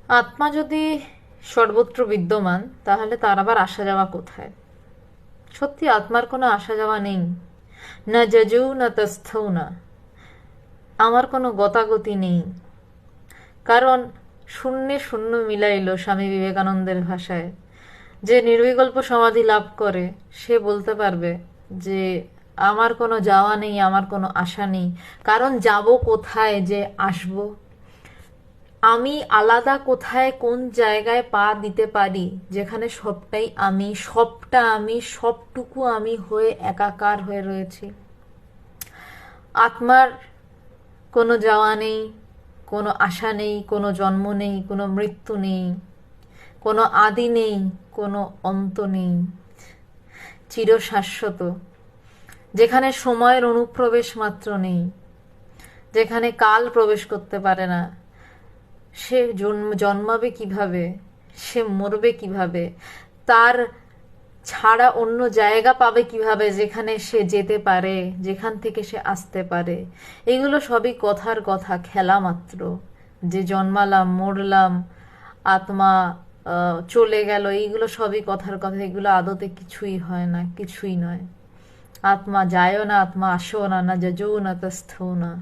আত্মা যদি সর্বত্র বিদ্যমান, তাহলে তার আবার আসা যাওয়া কোথায়? সত্যি আত্মার কোনো আসা যাওয়া নেই। না যজৌ না তস্থৌ না, আমার কোনো গতাগতি নেই। কারণ শূন্যে শূন্য মিলাইল, স্বামী বিবেকানন্দের ভাষায়। যে নির্বিকল্প সমাধি লাভ করে সে বলতে পারবে যে আমার কোনো যাওয়া নেই, আমার কোনো আশা নেই। কারণ যাব কোথায়, যে আসব? আমি আলাদা কোথায়, কোন জায়গায় পা দিতে পারি যেখানে সবটাই আমি, সবটা আমি, সবটুকু আমি হয়ে একাকার হয়ে রয়েছি? আত্মার কোনো যাওয়া নেই, কোনো আশা নেই, কোনো জন্ম নেই, কোনো মৃত্যু নেই, কোনো আদি নেই, কোনো অন্ত নেই। চিরশাশ্বত, যেখানে সময়ের অনুপ্রবেশ মাত্র নেই, যেখানে কাল প্রবেশ করতে পারে না। সে জন্মাবে কিভাবে, সে মরবে কিভাবে, তার ছাড়া অন্য জায়গা পাবে কিভাবে যেখানে সে যেতে পারে, যেখান থেকে সে আসতে পারে? এগুলো সবই কথার কথা, খেলা মাত্র। যে জন্মালাম, মরলাম, আত্মা চলে গেল, এইগুলো সবই কথার কথা। এগুলো আদতে কিছুই হয় না, কিছুই নয়। আত্মা যায়ও না, আত্মা আসেও না, না যজৌ না তস্থৌ না।